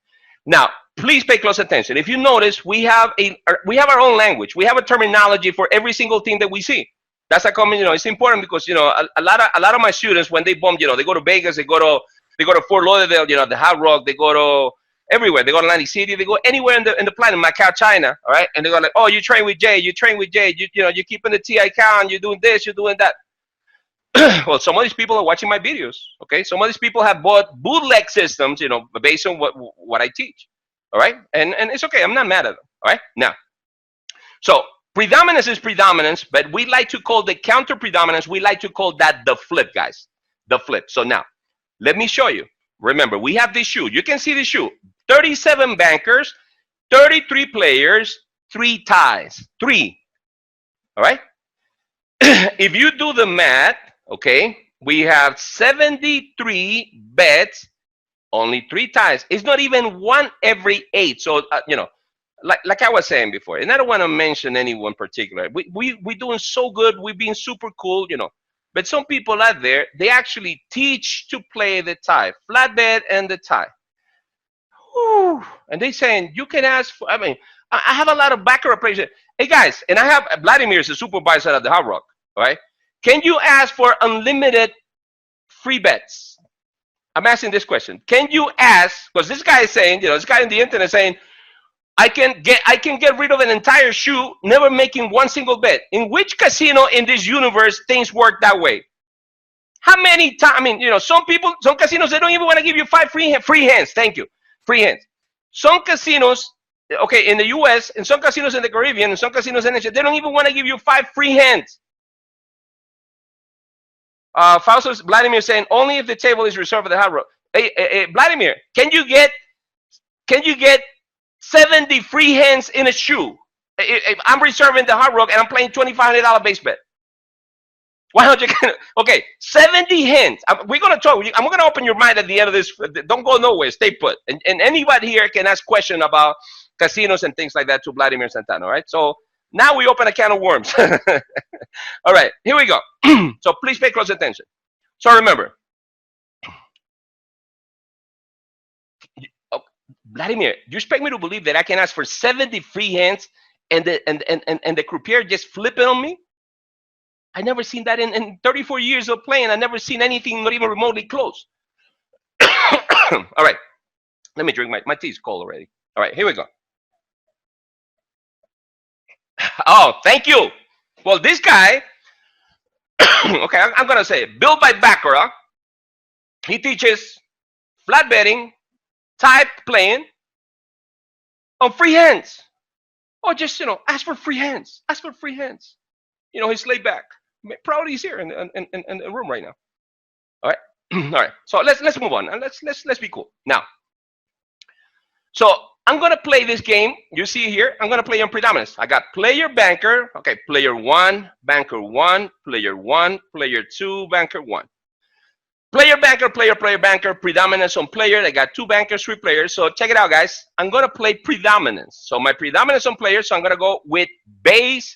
Now, please pay close attention. If you notice, we have our own language. We have a terminology for every single thing that we see. That's how come, it's important because, a lot of my students, when they bomb, they go to Vegas, they go to Fort Lauderdale, the Hard Rock, they go to everywhere. They go to Atlantic City, they go anywhere in the planet, Macau, China, all right? And they go like, oh, you train with Jay, you're keeping the TI count, you're doing this, you're doing that. Well, some of these people are watching my videos, okay? Some of these people have bought bootleg systems, based on what I teach, all right? And it's okay. I'm not mad at them, all right? Now, so Predominance is predominance, but we like to call the counter predominance, we like to call that the flip, guys. The flip. So now, let me show you. Remember, we have this shoe. You can see the shoe. 37 bankers, 33 players, 3 ties. 3. All right? If you do the math, okay, we have 73 bets, only 3 ties. It's not even 1 every 8. So, you know, like I was saying before, and I don't want to mention anyone particular. We're doing so good. We're being super cool, you know. But some people out there, they actually teach to play the tie, flat bet and the tie. Whew. And they saying, you can ask for, I mean, I have a lot of Baccarat players. Hey, guys, and I have Vladimir is the supervisor at the Hard Rock, all right? Can you ask for unlimited free bets? I'm asking this question. Can you ask, because this guy is saying, you know, this guy on the internet saying, I can get rid of an entire shoe, never making 1 single bet. In which casino in this universe things work that way? How many times? I mean, you know, some people, some casinos, they don't even want to give you 5 free hands. Thank you, free hands. Some casinos, okay, in the U.S., and some casinos in the Caribbean, and some casinos in Asia, they don't even want to give you 5 free hands. Faustus Vladimir saying only if the table is reserved for the Hard Rock. Hey, Vladimir, can you get 70 free hands in a shoe? I'm reserving the Hard Rock and I'm playing $2,500 base bet. 100. Okay, 70 hands. We're gonna talk. I'm gonna open your mind at the end of this. Don't go nowhere. Stay put. And anybody here can ask questions about casinos and things like that to Vladimir Santana. All right. So now we open a can of worms. All right. Here we go. So please pay close attention. So remember, Vladimir, you expect me to believe that I can ask for 70 free hands and the croupier just flip it on me? I never seen that in 34 years of playing. I never seen anything not even remotely close. All right. Let me drink my tea's cold already. All right, here we go. Oh, thank you. Well, this guy, okay, I'm going to say it. Built by Baccarat. He teaches flat betting, type playing on free hands. Or just, you know, ask for free hands. Ask for free hands. You know, he's laid back. Probably he's here in the room right now. All right. All right. So let's move on and let's be cool. Now, so I'm gonna play this game. You see here, I'm gonna play on predominance. I got player banker. Okay, player 1, banker 1, player 1, player 2, banker 1. Player banker, player banker, predominance on player. I got 2 bankers, 3 players. So check it out, guys. I'm gonna play predominance. So my predominance on player. So I'm gonna go with base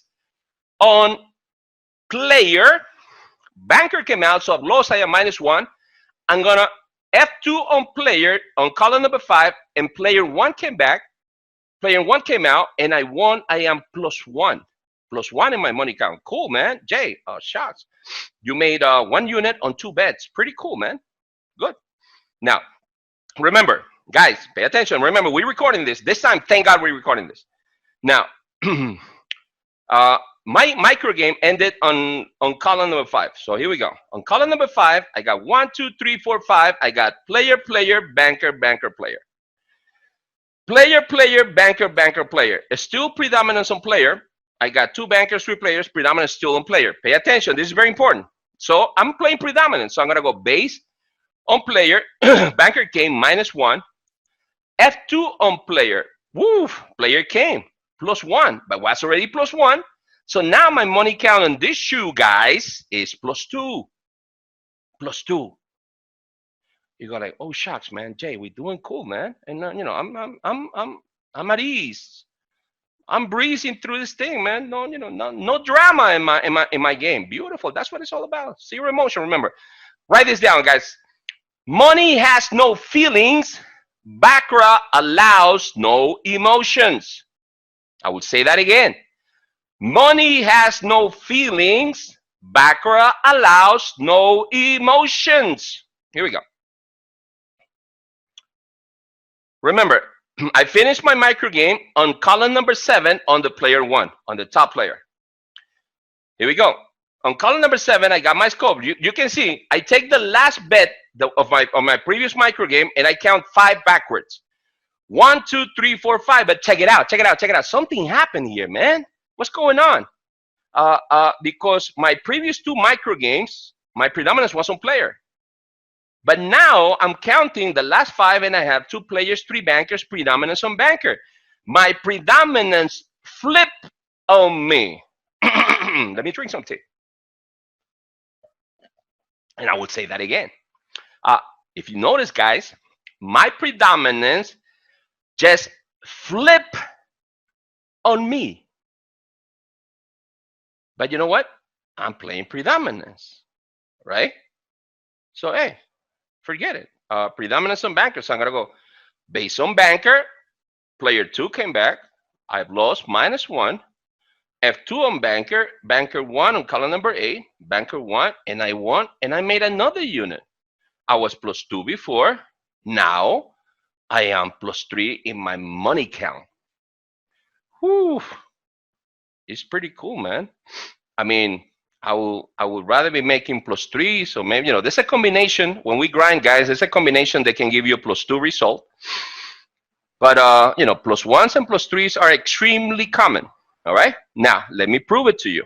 on player. Banker came out, so I've lost. I am -1. I'm gonna F2 on player on column number 5, and player 1 came back. Player 1 came out, and I won. I am +1. +1 in my money count. Cool, man. Jay, shots. You made 1 unit on 2 bets. Pretty cool, man. Good. Now, remember, guys, pay attention. Remember, we're recording this. This time, thank God we're recording this. Now, my micro game ended on column number 5. So here we go. On column number 5, I got 1, 2, 3, 4, 5. I got player, banker, player. Player, banker, player. It's still predominance on player. I got 2 bankers, 3 players. Predominance still on player. Pay attention. This is very important. So I'm playing predominance. So I'm gonna go base on player. Banker came -1. F2 on player. Woo! Player came +1, but was already +1. So now my money count on this shoe, guys, is +2. +2. You go like, oh shucks, man, Jay, we're doing cool, man. And you know, I'm at ease. I'm breezing through this thing, man. No, you know, no drama in my game. Beautiful. That's what it's all about. Zero emotion. Remember, write this down, guys. Money has no feelings. Baccarat allows no emotions. I will say that again. Money has no feelings. Baccarat allows no emotions. Here we go. Remember, I finished my micro game on column number 7 on the player 1, on the top player. Here we go. On column number 7, I got my scope. You can see I take the last bet of my previous micro game and I count 5 backwards. 1, 2, 3, 4, 5. But check it out. Check it out. Check it out. Something happened here, man. What's going on? Because my previous two micro games, my predominance was on player. But now I'm counting the last five and I have two players, three bankers, predominance on banker. My predominance flip on me. Let me drink some tea. And I would say that again. Uh, if you notice, guys, my predominance just flip on me. But you know what? I'm playing predominance, right? So, hey, forget it. Predominance on banker. So I'm going to go base on banker. Player 2 came back. I've lost -1. F2 on banker. Banker 1 on column number 8. Banker 1. And I won. And I made another unit. I was +2 before. Now I am +3 in my money count. Whew. It's pretty cool, man. I mean, I would rather be making +3. So maybe, there's a combination. When we grind, guys, there's a combination that can give you a +2 result. But, +1s and +3s are extremely common. All right. Now, let me prove it to you.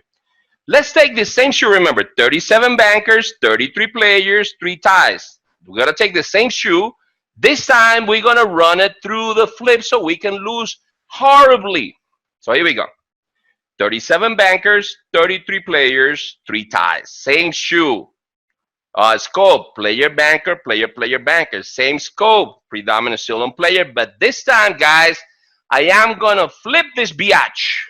Let's take the same shoe. Remember, 37 bankers, 33 players, 3 ties. We're going to take the same shoe. This time, we're going to run it through the flip so we can lose horribly. So here we go. 37 bankers, 33 players, 3 ties. Same shoe. Scope, player, banker, player, player, banker. Same scope, predominant still on player. But this time, guys, I am going to flip this biatch.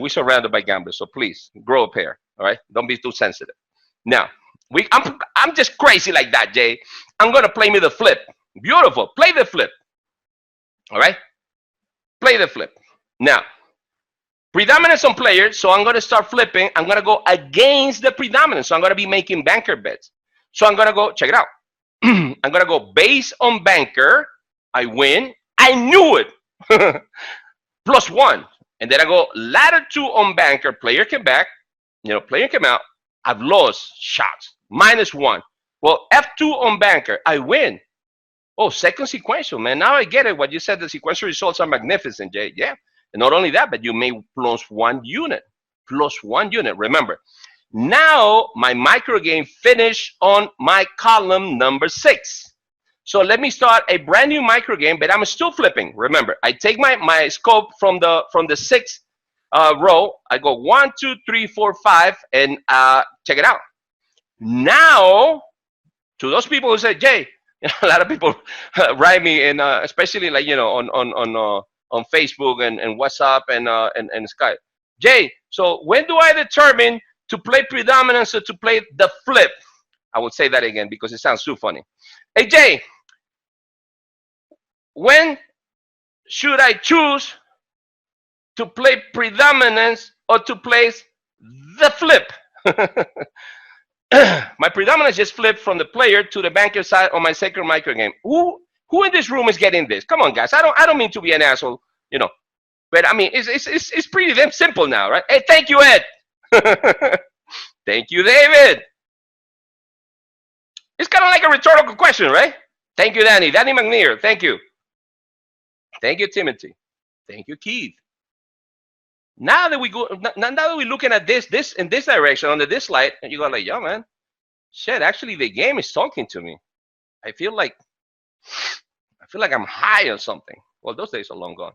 We're surrounded by gamblers, so please, grow a pair, all right? Don't be too sensitive. Now, I'm just crazy like that, Jay. I'm going to play me the flip. Beautiful. Play the flip. All right? Play the flip. Now, predominance on players, so I'm going to start flipping. I'm going to go against the predominance, so I'm going to be making banker bets. So I'm going to go, check it out. I'm going to go base on banker. I win. I knew it. +1. And then I go ladder 2 on banker. Player came back. Player came out. I've lost shots. -1. Well, F2 on banker. I win. Oh, second sequential, man. Now I get it. What you said, the sequential results are magnificent, Jay. Yeah. And not only that, but you made +1 unit. +1 unit. Remember, now my micro game finished on my column number 6. So let me start a brand new micro game, but I'm still flipping. Remember, I take my scope from the 6th row. I go 1, 2, 3, 4, 5, and check it out. Now, to those people who say, Jay, a lot of people write me, and especially like on Facebook and WhatsApp and Skype. Jay, so when do I determine to play predominance or to play the flip? I would say that again because it sounds too funny. Hey, Jay, when should I choose to play predominance or to place the flip? My predominance just flipped from the player to the banker side on my second micro game. Who in this room is getting this? Come on, guys. I don't mean to be an asshole, but I mean it's pretty damn simple now, right? Hey, thank you, Ed. Thank you, David. It's kind of like a rhetorical question, right? Thank you, Danny. Danny McNear. Thank you. Thank you, Timothy. Thank you, Keith. Now that we're looking at this in this direction under this slide, and you go like, yo, man, shit. Actually, the game is talking to me. I feel like I'm high or something. Well, those days are long gone.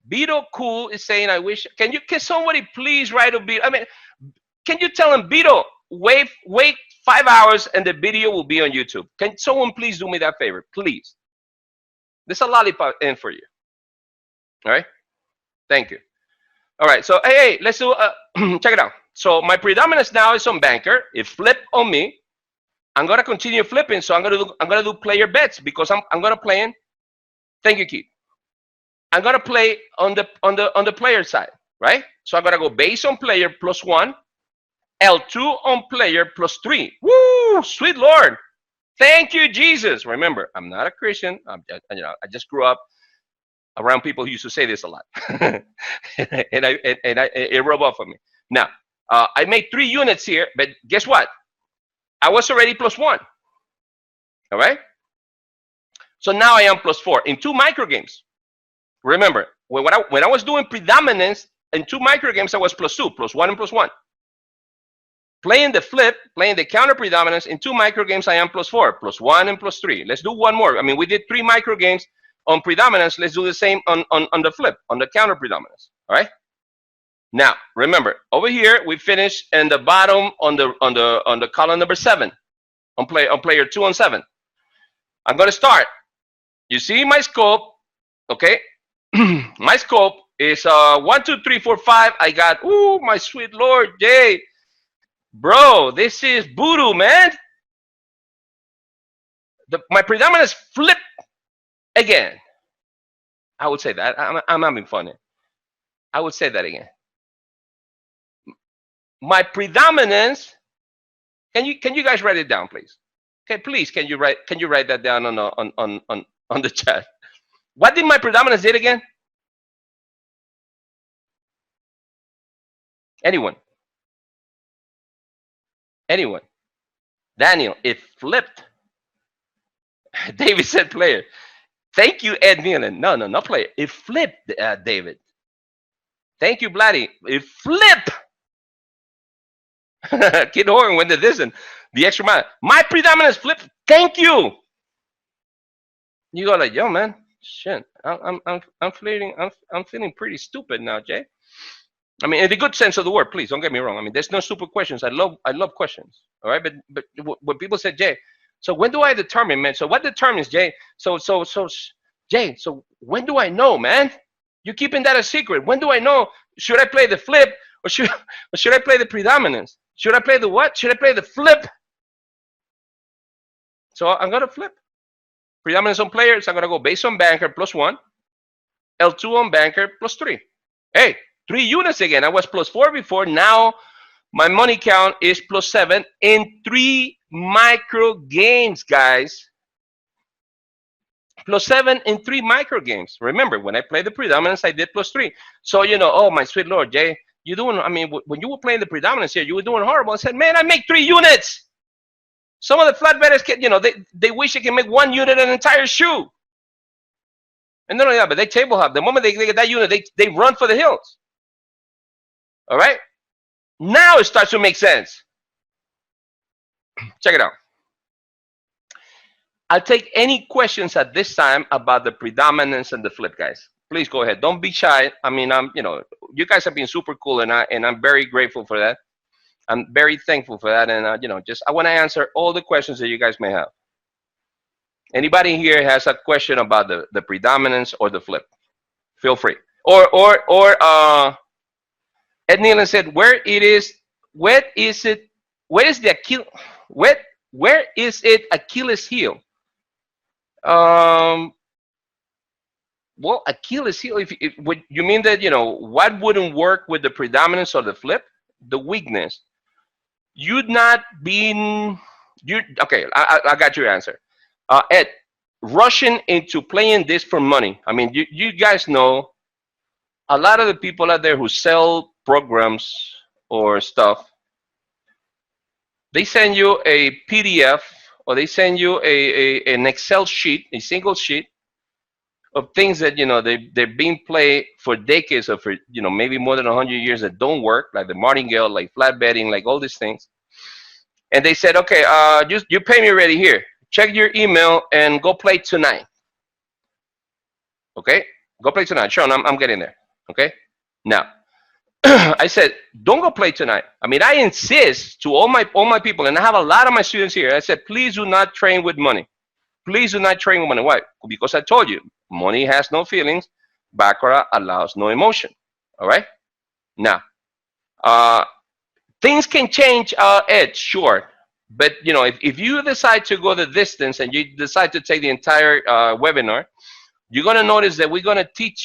Beto Cool is saying, I wish. Can somebody please write a Beto? I mean, can you tell him, Beto, wait 5 hours and the video will be on YouTube? Can someone please do me that favor, please? There's a lollipop in for you. All right. Thank you. All right. So hey, let's do. Check it out. So my predominance now is on banker. It flipped on me. I'm gonna continue flipping. So I'm gonna do player bets because I'm gonna play in. Thank you, Keith. I'm gonna play on the player side, right? So I'm gonna go base on player +1, L2 on player +3. Woo! Sweet Lord. Thank you, Jesus. Remember, I'm not a Christian. I just grew up around people who used to say this a lot, and it rubbed off on me. Now, I made 3 units here, but guess what? I was already +1. All right. So now I am +4 in 2 micro games. Remember, when I was doing predominance in 2 microgames, I was +2, +1 and +1. Playing the flip, playing the counter predominance in 2 microgames, I am +4, +1 and +3. Let's do one more. I mean, we did 3 microgames on predominance. Let's do the same on the flip, on the counter predominance. All right. Now remember, over here we finished in the bottom on the column number 7 on player 2 on 7. I'm going to start. You see my scope, okay? My scope is 1, 2, 3, 4, 5. I got, ooh, my sweet Lord, Jay. Bro, this is voodoo, man. My predominance flip again. I would say that. I'm having fun here. I would say that again. My predominance. Can you guys write it down, please? Okay, please. Can you write that down on the chat? What did my predominance did again? Anyone? Anyone? Daniel, it flipped. David said player. Thank you, Ed Nealon. No, not player. It flipped, David. Thank you, Blatty. It flipped. Kid Horn went to this and the extra mile. My predominance flip. Thank you. You go like, yo, man. Shit. I'm feeling pretty stupid now, Jay. I mean, in the good sense of the word, please don't get me wrong. I mean, there's no stupid questions. I love questions. All right, but when people say, Jay, so when do I determine, man? So what determines, Jay? So Jay, so when do I know, man? You're keeping that a secret. When do I know? Should I play the flip or should I play the predominance? Should I play the what? Should I play the flip? So I'm gonna flip. Predominance on players. I'm gonna go base on banker +1, L2 on banker +3. Hey. 3 units again. I was +4 before. Now my money count is +7 in 3 micro games, guys. +7 in 3 micro games. Remember, when I played the predominance, I did +3. So oh my sweet Lord, Jay, you doing? I mean, when you were playing the predominance here, you were doing horrible. I said, man, I make 3 units. Some of the flat bettors can, they wish they can make 1 unit an entire shoe. And not only that, but they table hop. The moment they get that unit, they run for the hills. All right. Now it starts to make sense. Check it out. I'll take any questions at this time about the predominance and the flip, guys. Please go ahead. Don't be shy. I mean, you guys have been super cool, and I'm very grateful for that. I'm very thankful for that, and I want to answer all the questions that you guys may have. Anybody here has a question about the predominance or the flip? Feel free. Or Ed Nealon said, where is it Achilles heel? Well, Achilles heel, if you mean that, what wouldn't work with the predominance or the flip? The weakness. You'd not been, okay, I got your answer. Ed, rushing into playing this for money. I mean, you guys know a lot of the people out there who sell programs or stuff, they send you a PDF or they send you an Excel sheet, a single sheet of things that they're being played for decades or for maybe more than 100 years that don't work, like the martingale, like flat betting, like all these things. And they said, okay, you pay me already here. Check your email and go play tonight. Okay, go play tonight. Sean, I'm getting there. Okay, now. I said, don't go play tonight. I mean, I insist to all my people, and I have a lot of my students here. I said, please do not train with money. Please do not train with money. Why? Because I told you, money has no feelings. Baccarat allows no emotion. All right? Now, things can change, Ed, sure. But, if you decide to go the distance and you decide to take the entire webinar, you're going to notice that we're going to teach